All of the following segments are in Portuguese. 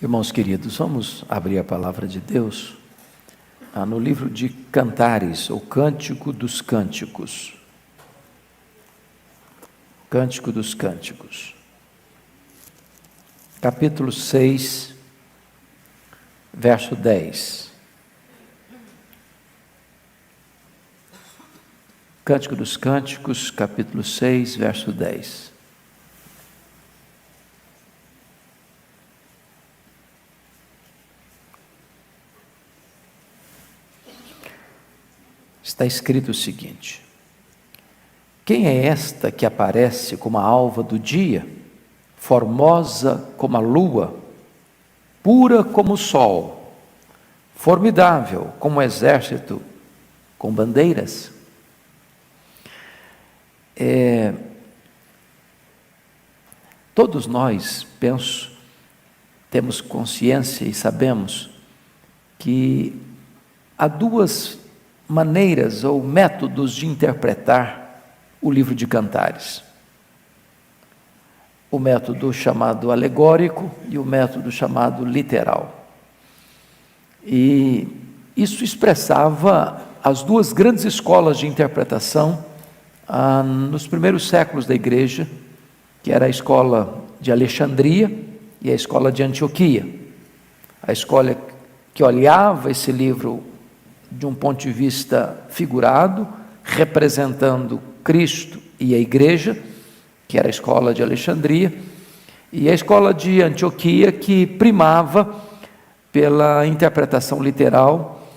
Irmãos queridos, vamos abrir a palavra de Deus no livro de Cantares, ou Cântico dos Cânticos. Cântico dos Cânticos, capítulo 6, verso 10. Cântico dos Cânticos, capítulo 6, verso 10. Está escrito o seguinte: quem é esta que aparece como a alva do dia, formosa como a lua, pura como o sol, formidável como um exército com bandeiras? Todos nós, penso, temos consciência e sabemos que há duas maneiras ou métodos de interpretar o livro de Cantares: o método chamado alegórico e o método chamado literal. E isso expressava as duas grandes escolas de interpretação nos primeiros séculos da igreja, que era a escola de Alexandria e a escola de Antioquia. A escola que olhava esse livro de um ponto de vista figurado, representando Cristo e a igreja, que era a escola de Alexandria, e a escola de Antioquia, que primava pela interpretação literal,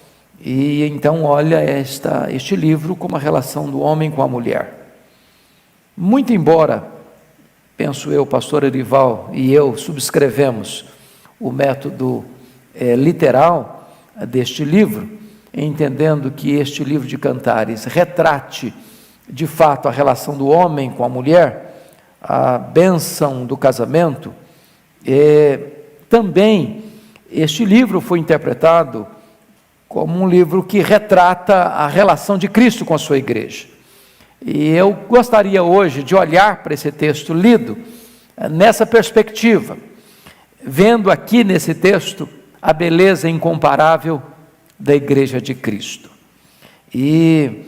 e então olha este livro como a relação do homem com a mulher. Muito embora, penso eu, pastor Erival e eu subscrevemos o método literal deste livro, entendendo que este livro de Cantares retrate de fato a relação do homem com a mulher, a bênção do casamento. Também este livro foi interpretado como um livro que retrata a relação de Cristo com a sua igreja. E eu gostaria hoje de olhar para esse texto lido nessa perspectiva, vendo aqui nesse texto a beleza incomparável da igreja de Cristo. E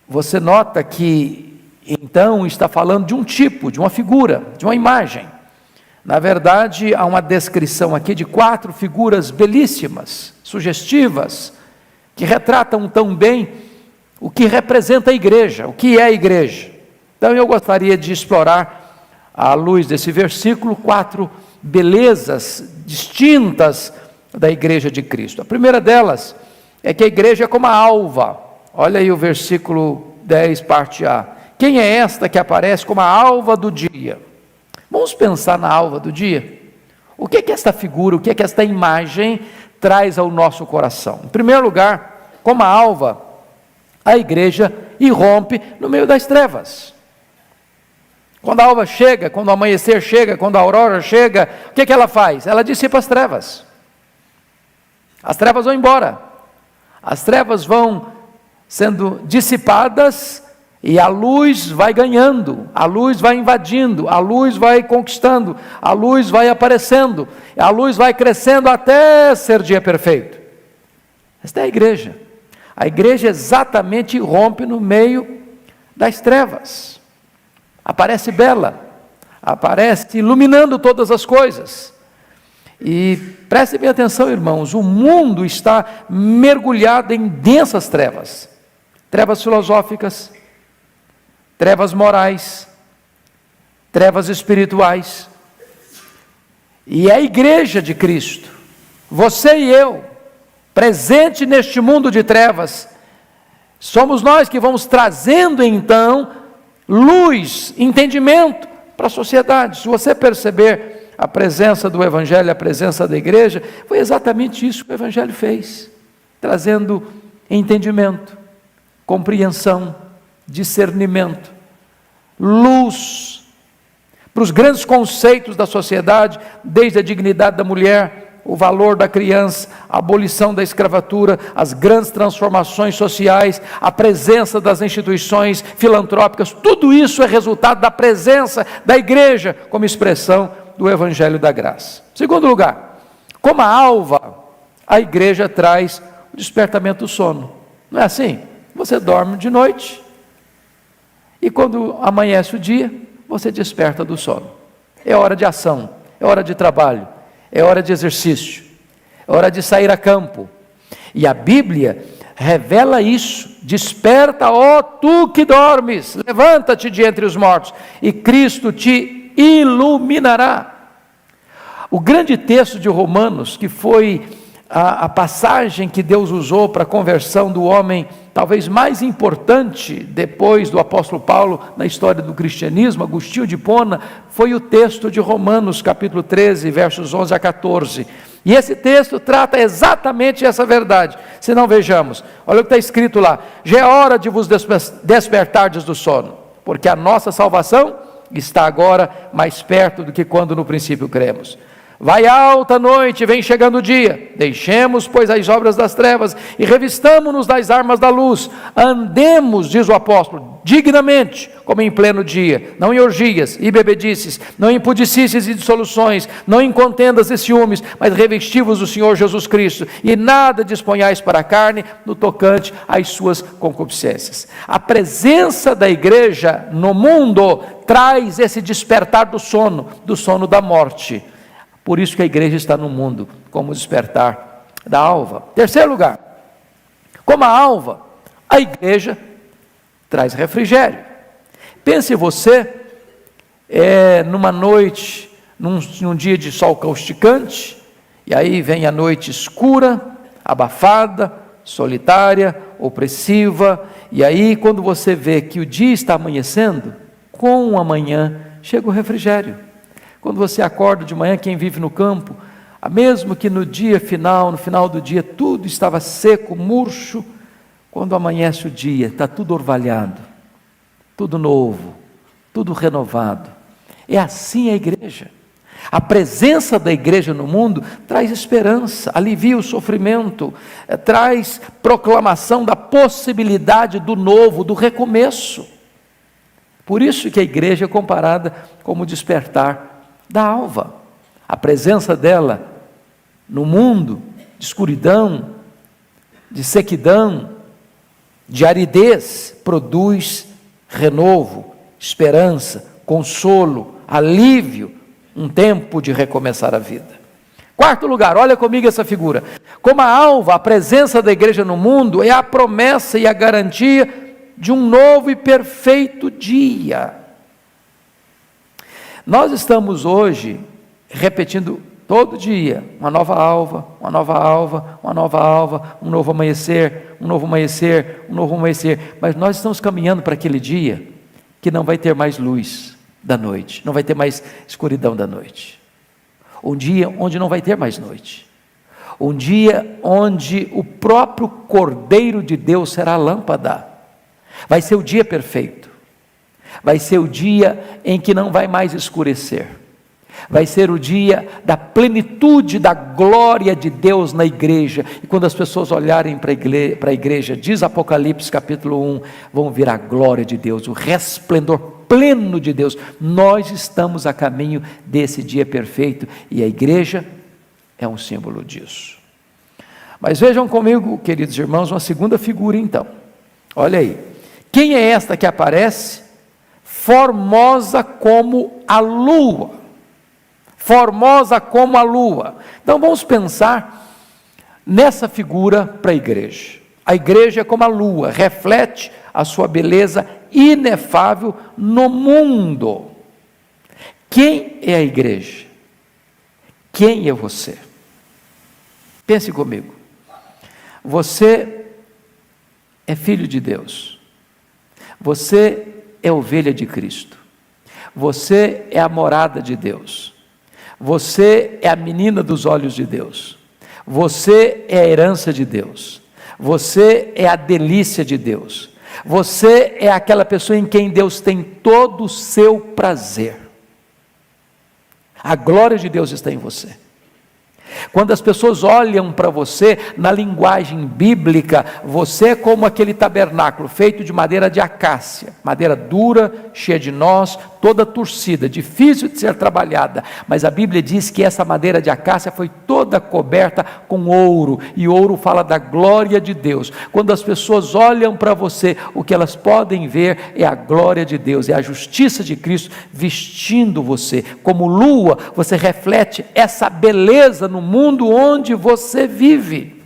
você nota que então está falando de um tipo, de uma figura, de uma imagem. Na verdade, há uma descrição aqui de 4 figuras belíssimas, sugestivas, que retratam tão bem o que representa a igreja, o que é a igreja. Então eu gostaria de explorar, à luz desse versículo, 4 belezas distintas da igreja de Cristo. A primeira delas é que a igreja é como a alva. Olha aí o versículo 10, parte A. Quem é esta que aparece como a alva do dia? Vamos pensar na alva do dia. O que é que esta figura, o que é que esta imagem traz ao nosso coração? Em primeiro lugar, como a alva, a igreja irrompe no meio das trevas. Quando a alva chega, quando o amanhecer chega, quando a aurora chega, o que é que ela faz? Ela dissipa as trevas. As trevas vão embora, as trevas vão sendo dissipadas e a luz vai ganhando, a luz vai invadindo, a luz vai conquistando, a luz vai aparecendo, a luz vai crescendo até ser dia perfeito. Esta é a igreja. A igreja exatamente irrompe no meio das trevas, aparece bela, aparece iluminando todas as coisas. E prestem bem atenção, irmãos, o mundo está mergulhado em densas trevas, trevas filosóficas, trevas morais, trevas espirituais, e a igreja de Cristo, você e eu, presente neste mundo de trevas, somos nós que vamos trazendo então luz, entendimento para a sociedade. Se você perceber a presença do Evangelho, a presença da igreja, foi exatamente isso que o Evangelho fez, trazendo entendimento, compreensão, discernimento, luz, para os grandes conceitos da sociedade, desde a dignidade da mulher, o valor da criança, a abolição da escravatura, as grandes transformações sociais, a presença das instituições filantrópicas, tudo isso é resultado da presença da igreja como expressão do Evangelho da Graça. Segundo lugar, Como a alva, a igreja traz o despertamento do sono. Não é assim? Você dorme de noite e quando amanhece o dia, você desperta do sono. É hora de ação, é hora de trabalho, é hora de exercício, é hora de sair a campo. E a Bíblia revela isso: desperta, ó tu que dormes, levanta-te de entre os mortos, e Cristo te iluminará. O grande texto de Romanos, que foi a passagem que Deus usou para a conversão do homem, talvez mais importante depois do apóstolo Paulo na história do cristianismo, Agostinho de Hipona, foi o texto de Romanos capítulo 13, versos 11 a 14, e esse texto trata exatamente essa verdade. Se não, vejamos, olha o que está escrito lá: já é hora de vos despertardes do sono, porque a nossa salvação está agora mais perto do que quando no princípio cremos. Vai alta noite, vem chegando o dia, deixemos, pois, as obras das trevas, e revistamo-nos das armas da luz, andemos, diz o apóstolo, dignamente, como em pleno dia, não em orgias e bebedices, não em pudicices e dissoluções, não em contendas e ciúmes, mas revesti-vos do Senhor Jesus Cristo, e nada disponhais para a carne, no tocante às suas concupiscências. A presença da igreja no mundo traz esse despertar do sono da morte. Por isso que a igreja está no mundo, como o despertar da alva. Terceiro lugar, como a alva, a igreja traz refrigério. Pense você, numa noite, num dia de sol causticante, e aí vem a noite escura, abafada, solitária, opressiva, e aí quando você vê que o dia está amanhecendo, com o amanhã chega o refrigério. Quando você acorda de manhã, quem vive no campo, mesmo que no final do dia, tudo estava seco, murcho, quando amanhece o dia, está tudo orvalhado, tudo novo, tudo renovado. É assim a igreja. A presença da igreja no mundo traz esperança, alivia o sofrimento, traz proclamação da possibilidade do novo, do recomeço. Por isso que a igreja é comparada como o despertar da alva. A presença dela no mundo de escuridão, de sequidão, de aridez, produz renovo, esperança, consolo, alívio, um tempo de recomeçar a vida. Quarto lugar, olha comigo essa figura. Como a alva, a presença da igreja no mundo é a promessa e a garantia de um novo e perfeito dia. Nós estamos hoje repetindo todo dia, uma nova alva, uma nova alva, uma nova alva, um novo amanhecer, um novo amanhecer, um novo amanhecer, mas nós estamos caminhando para aquele dia que não vai ter mais luz da noite, não vai ter mais escuridão da noite, um dia onde não vai ter mais noite, um dia onde o próprio Cordeiro de Deus será a lâmpada, vai ser o dia perfeito. Vai ser o dia em que não vai mais escurecer. Vai ser o dia da plenitude da glória de Deus na igreja. E quando as pessoas olharem para a igreja, diz Apocalipse capítulo 1, vão ver a glória de Deus, o resplendor pleno de Deus. Nós estamos a caminho desse dia perfeito e a igreja é um símbolo disso. Mas vejam comigo, queridos irmãos, uma segunda figura então. Olha aí. Quem é esta que aparece? Formosa como a lua, formosa como a lua. Então vamos pensar nessa figura para a igreja. A igreja é como a lua, reflete a sua beleza inefável no mundo. Quem é a igreja? Quem é você? Pense comigo. Você é filho de Deus. Você é ovelha de Cristo, você é a morada de Deus, você é a menina dos olhos de Deus, você é a herança de Deus, você é a delícia de Deus, você é aquela pessoa em quem Deus tem todo o seu prazer, a glória de Deus está em você. Quando as pessoas olham para você, na linguagem bíblica, você é como aquele tabernáculo feito de madeira de acácia, madeira dura, cheia de nós, toda torcida, difícil de ser trabalhada, mas a Bíblia diz que essa madeira de acácia foi toda coberta com ouro, e ouro fala da glória de Deus. Quando as pessoas olham para você, o que elas podem ver é a glória de Deus, é a justiça de Cristo vestindo você. Como lua, você reflete essa beleza no mundo onde você vive.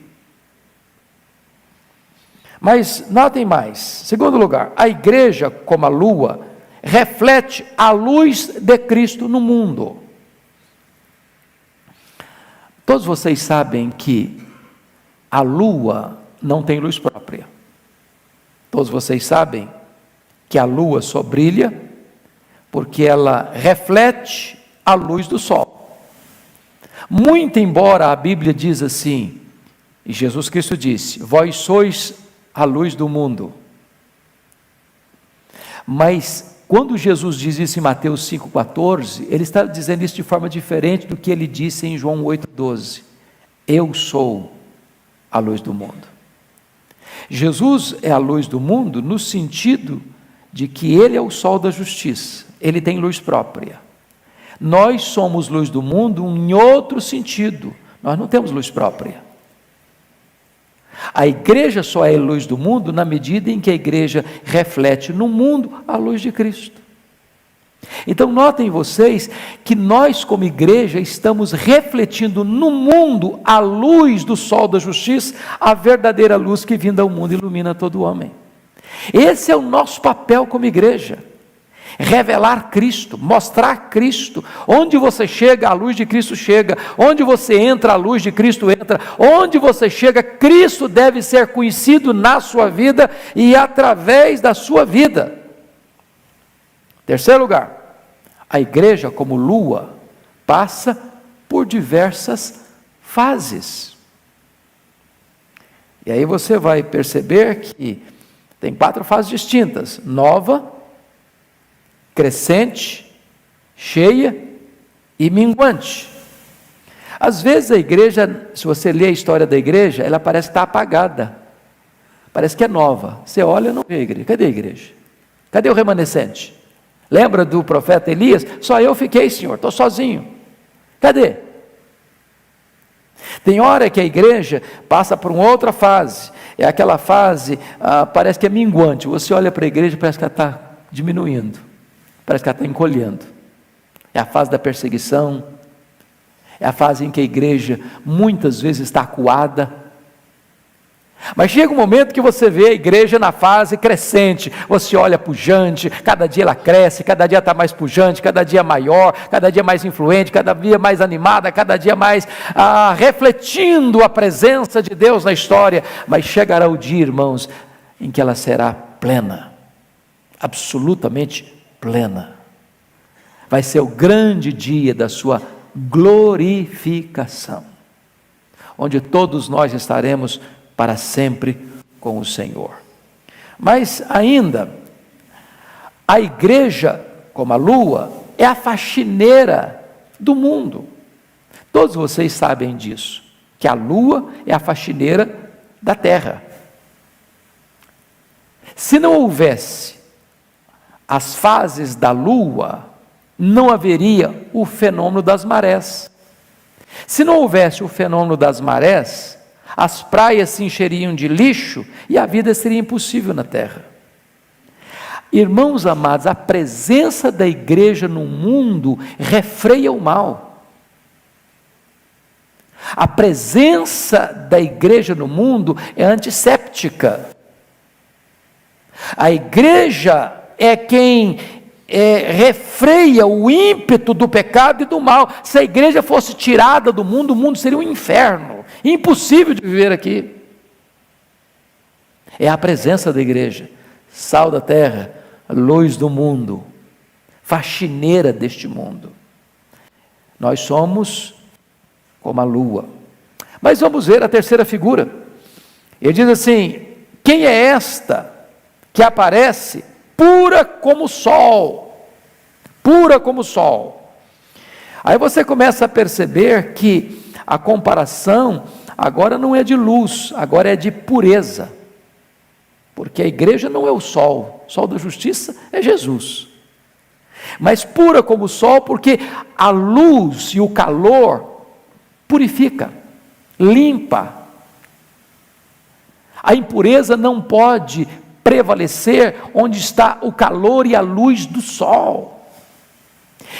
Mas notem mais, segundo lugar, a igreja, como a lua, reflete a luz de Cristo no mundo. Todos vocês sabem que a lua não tem luz própria. Todos vocês sabem que a lua só brilha porque ela reflete a luz do sol. Muito embora a Bíblia diz assim, e Jesus Cristo disse, vós sois a luz do mundo. Mas quando Jesus diz isso em Mateus 5,14, ele está dizendo isso de forma diferente do que ele disse em João 8,12. Eu sou a luz do mundo. Jesus é a luz do mundo no sentido de que ele é o sol da justiça, ele tem luz própria. Nós somos luz do mundo em outro sentido, nós não temos luz própria. A igreja só é luz do mundo na medida em que a igreja reflete no mundo a luz de Cristo. Então notem vocês que nós como igreja estamos refletindo no mundo a luz do sol da justiça, a verdadeira luz que vinda ao mundo ilumina todo homem. Esse é o nosso papel como igreja. Revelar Cristo, mostrar Cristo. Onde você chega, a luz de Cristo chega. Onde você entra, a luz de Cristo entra. Onde você chega, Cristo deve ser conhecido na sua vida e através da sua vida. Terceiro lugar, a igreja como lua passa por diversas fases. E aí você vai perceber que tem 4 fases distintas: nova, crescente, cheia e minguante. Às vezes a igreja, se você lê a história da igreja, ela parece estar apagada, parece que é nova. Você olha e não vê a igreja. Cadê a igreja? Cadê o remanescente? Lembra do profeta Elias? Só eu fiquei, Senhor, estou sozinho. Cadê? Tem hora que a igreja passa por uma outra fase, é aquela fase, parece que é minguante. Você olha para a igreja e parece que ela está diminuindo, parece que ela está encolhendo. É a fase da perseguição, é a fase em que a igreja muitas vezes está acuada. Mas chega um momento que você vê a igreja na fase crescente, você olha pujante, cada dia ela cresce, cada dia está mais pujante, cada dia maior, cada dia mais influente, cada dia mais animada, cada dia mais refletindo a presença de Deus na história. Mas chegará o dia, irmãos, em que ela será plena, absolutamente plena. Vai ser o grande dia da sua glorificação, onde todos nós estaremos para sempre com o Senhor. Mas ainda, a igreja, como a lua, é a faxineira do mundo. Todos vocês sabem disso, que a lua é a faxineira da terra. Se não houvesse as fases da lua, não haveria o fenômeno das marés. Se não houvesse o fenômeno das marés, as praias se encheriam de lixo e a vida seria impossível na terra. Irmãos amados, a presença da igreja no mundo refreia o mal. A presença da igreja no mundo é antisséptica. A igreja é quem refreia o ímpeto do pecado e do mal. Se a igreja fosse tirada do mundo, o mundo seria um inferno, impossível de viver aqui. É a presença da igreja, sal da terra, luz do mundo, faxineira deste mundo. Nós somos como a lua. Mas vamos ver a terceira figura. Ele diz assim: quem é esta que aparece pura como o sol? Pura como o sol. Aí você começa a perceber que a comparação agora não é de luz, agora é de pureza. Porque a igreja não é o sol da justiça é Jesus. Mas pura como o sol, porque a luz e o calor purifica, limpa. A impureza não pode prevalecer onde está o calor e a luz do sol.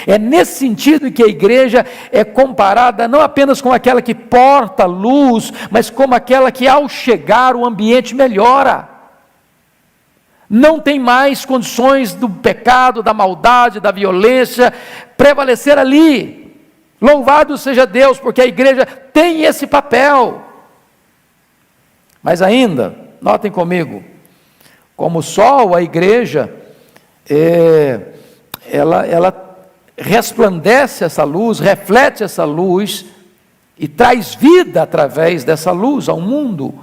É nesse sentido que a igreja é comparada não apenas com aquela que porta luz, mas como aquela que ao chegar o ambiente melhora. Não tem mais condições do pecado, da maldade, da violência prevalecer ali. Louvado seja Deus, porque a igreja tem esse papel. Mas ainda, notem comigo, como o sol, a igreja, ela resplandece essa luz, reflete essa luz e traz vida através dessa luz ao mundo,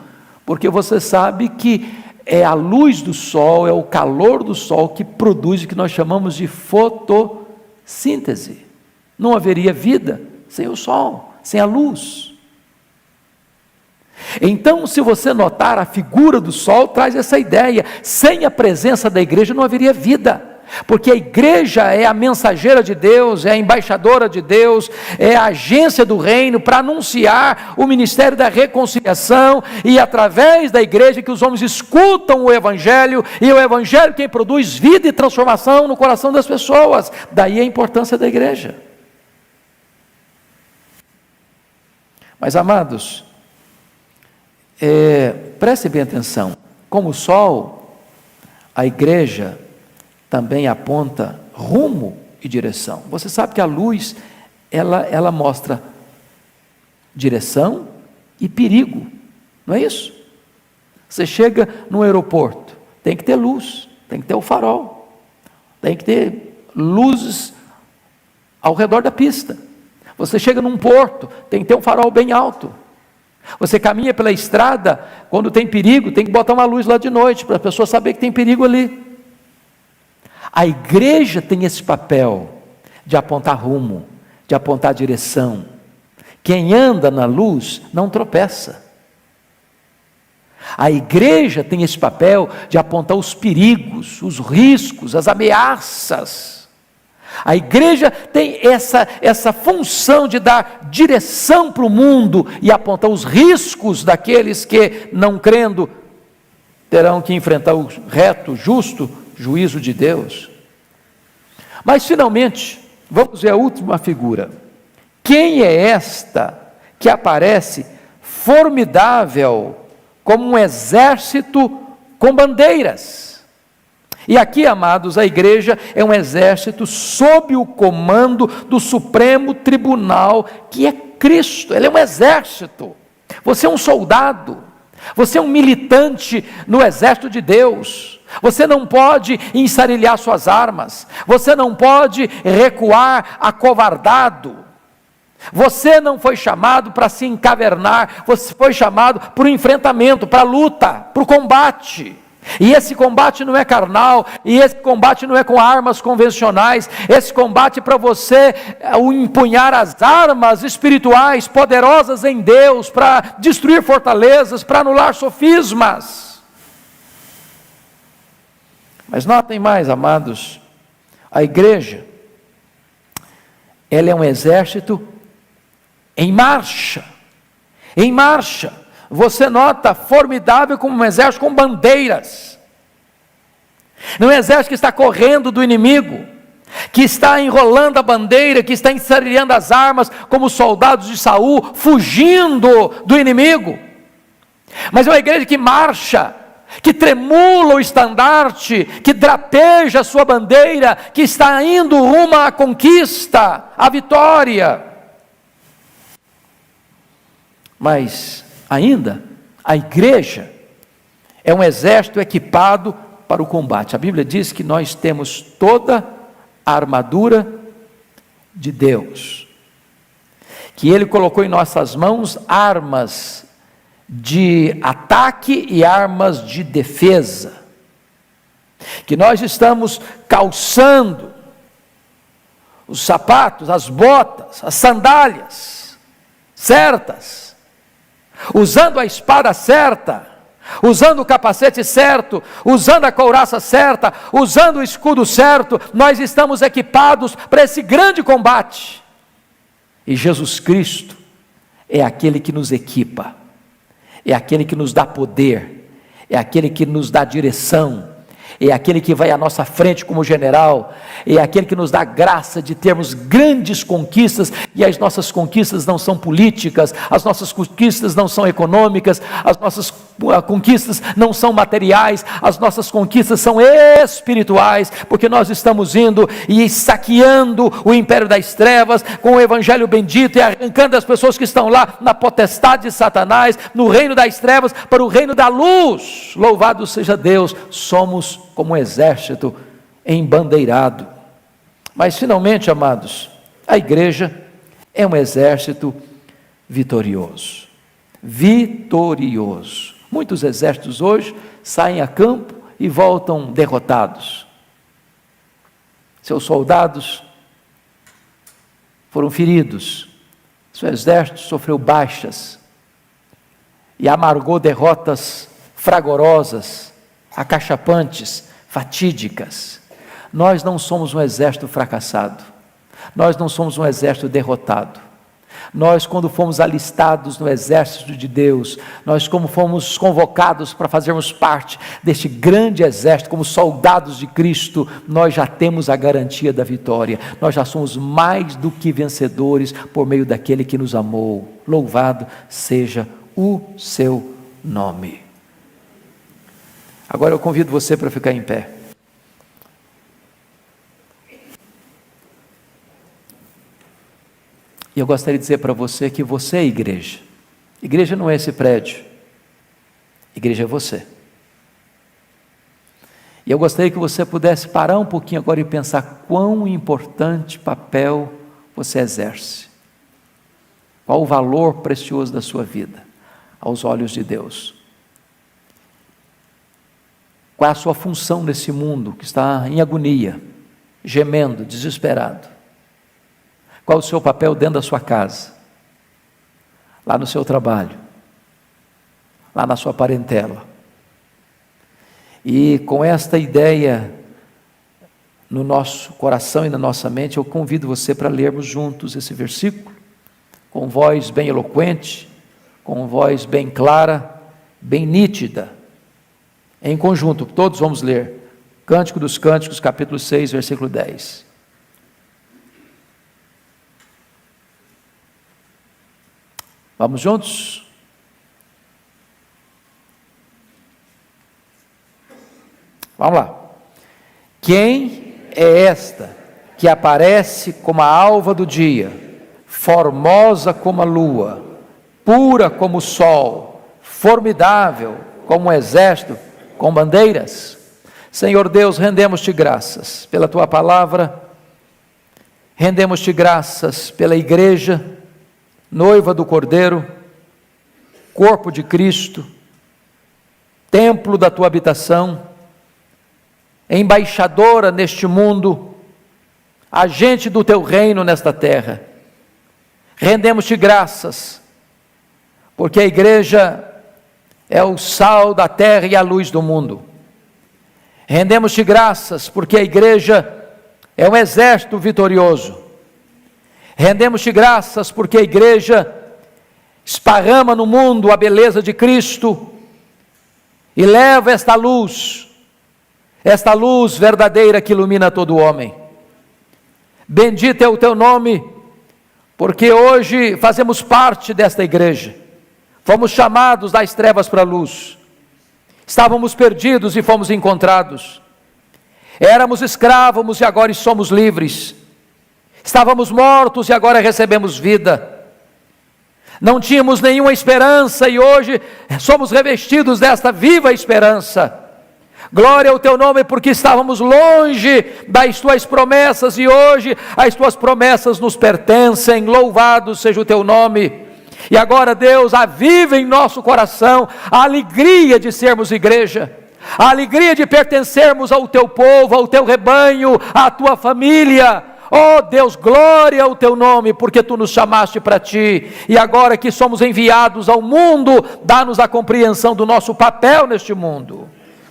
porque você sabe que é a luz do sol, é o calor do sol que produz o que nós chamamos de fotossíntese. Não haveria vida sem o sol, sem a luz. Então, se você notar, a figura do sol traz essa ideia. Sem a presença da igreja não haveria vida. Porque a igreja é a mensageira de Deus, é a embaixadora de Deus, é a agência do reino para anunciar o ministério da reconciliação, e através da igreja que os homens escutam o evangelho, e o evangelho quem produz vida e transformação no coração das pessoas. Daí a importância da igreja. Mas amados, prestem bem atenção, como o sol, a igreja também aponta rumo e direção. Você sabe que a luz, ela mostra direção e perigo, não é isso? Você chega no aeroporto, tem que ter luz, tem que ter o farol, tem que ter luzes ao redor da pista. Você chega num porto, tem que ter um farol bem alto. Você caminha pela estrada, quando tem perigo, tem que botar uma luz lá de noite, para a pessoa saber que tem perigo ali. A igreja tem esse papel de apontar rumo, de apontar direção. Quem anda na luz não tropeça. A igreja tem esse papel de apontar os perigos, os riscos, as ameaças. A igreja tem essa função de dar direção para o mundo e apontar os riscos daqueles que, não crendo, terão que enfrentar o reto, justo juízo de Deus. Mas finalmente, vamos ver a última figura. Quem é esta que aparece formidável como um exército com bandeiras? E aqui, amados, a igreja é um exército sob o comando do Supremo Tribunal, que é Cristo. Ele é um exército. Você é um soldado. Você é um militante no exército de Deus. Você não pode ensarilhar suas armas. Você não pode recuar acovardado. Você não foi chamado para se encavernar. Você foi chamado para o enfrentamento, para a luta, para o combate. E esse combate não é carnal, e esse combate não é com armas convencionais. Esse combate é para você empunhar as armas espirituais poderosas em Deus, para destruir fortalezas, para anular sofismas. Mas notem mais, amados, a igreja, ela é um exército em marcha. Em marcha. Você nota, formidável como um exército com bandeiras. Não é um exército que está correndo do inimigo, que está enrolando a bandeira, que está ensarilhando as armas, como os soldados de Saul, fugindo do inimigo. Mas é uma igreja que marcha, que tremula o estandarte, que drapeja a sua bandeira, que está indo rumo à conquista, à vitória. Mas ainda, a igreja é um exército equipado para o combate. A Bíblia diz que nós temos toda a armadura de Deus, que Ele colocou em nossas mãos armas de ataque e armas de defesa, que nós estamos calçando os sapatos, as botas, as sandálias, certas, usando a espada certa, usando o capacete certo, usando a couraça certa, usando o escudo certo, nós estamos equipados para esse grande combate. E Jesus Cristo é aquele que nos equipa, é aquele que nos dá poder, é aquele que nos dá direção, é aquele que vai à nossa frente como general, é aquele que nos dá graça de termos grandes conquistas, e as nossas conquistas não são políticas, as nossas conquistas não são econômicas, as nossas conquistas não são materiais, as nossas conquistas são espirituais, porque nós estamos indo e saqueando o império das trevas com o evangelho bendito e arrancando as pessoas que estão lá na potestade de Satanás, no reino das trevas, para o reino da luz. Louvado seja Deus, somos como um exército embandeirado. Mas finalmente, amados, a igreja é um exército vitorioso. Vitorioso. Muitos exércitos hoje saem a campo e voltam derrotados. Seus soldados foram feridos, seu exército sofreu baixas e amargou derrotas fragorosas, acachapantes, fatídicas. Nós não somos um exército fracassado, nós não somos um exército derrotado. Nós, quando fomos alistados no exército de Deus, nós, como fomos convocados para fazermos parte deste grande exército, como soldados de Cristo, nós já temos a garantia da vitória. Nós já somos mais do que vencedores por meio daquele que nos amou. Louvado seja o seu nome. Agora eu convido você para ficar em pé. E eu gostaria de dizer para você que você é igreja. Igreja não é esse prédio. Igreja é você. E eu gostaria que você pudesse parar um pouquinho agora e pensar quão importante papel você exerce. Qual o valor precioso da sua vida aos olhos de Deus. Qual é a sua função nesse mundo que está em agonia, gemendo, desesperado? Qual o seu papel dentro da sua casa, lá no seu trabalho, lá na sua parentela? E com esta ideia no nosso coração e na nossa mente, eu convido você para lermos juntos esse versículo, com voz bem eloquente, com voz bem clara, bem nítida, em conjunto. Todos vamos ler Cântico dos Cânticos, capítulo 6, versículo 10. Vamos juntos? Vamos lá. Quem é esta que aparece como a alva do dia, formosa como a lua, pura como o sol, formidável como um exército com bandeiras? Senhor Deus, rendemos-te graças pela tua palavra, rendemos-te graças pela igreja, noiva do Cordeiro, corpo de Cristo, templo da tua habitação, embaixadora neste mundo, agente do teu reino nesta terra. Rendemos-te graças, porque a igreja é o sal da terra e a luz do mundo. Rendemos-te graças, porque a igreja é um exército vitorioso. Rendemos-te graças porque a igreja esparrama no mundo a beleza de Cristo e leva esta luz verdadeira que ilumina todo homem. Bendito é o teu nome, porque hoje fazemos parte desta igreja. Fomos chamados das trevas para a luz. Estávamos perdidos e fomos encontrados. Éramos escravos e agora somos livres. Estávamos mortos e agora recebemos vida. Não tínhamos nenhuma esperança e hoje somos revestidos desta viva esperança. Glória ao teu nome, porque estávamos longe das tuas promessas e hoje as tuas promessas nos pertencem. Louvado seja o teu nome. E agora, Deus, aviva em nosso coração a alegria de sermos igreja, a alegria de pertencermos ao teu povo, ao teu rebanho, à tua família. Oh Deus, glória ao teu nome, porque tu nos chamaste para ti, e agora que somos enviados ao mundo, dá-nos a compreensão do nosso papel neste mundo.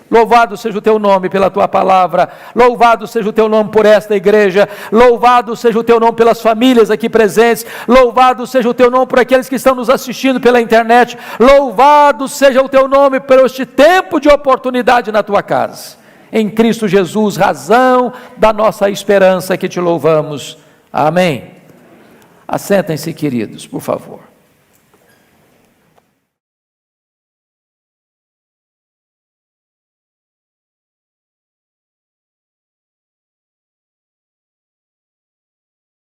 Louvado seja o teu nome pela tua palavra, louvado seja o teu nome por esta igreja, louvado seja o teu nome pelas famílias aqui presentes, louvado seja o teu nome por aqueles que estão nos assistindo pela internet, louvado seja o teu nome por este tempo de oportunidade na tua casa. Em Cristo Jesus, razão da nossa esperança, que te louvamos. Amém. Assentem-se, queridos, por favor.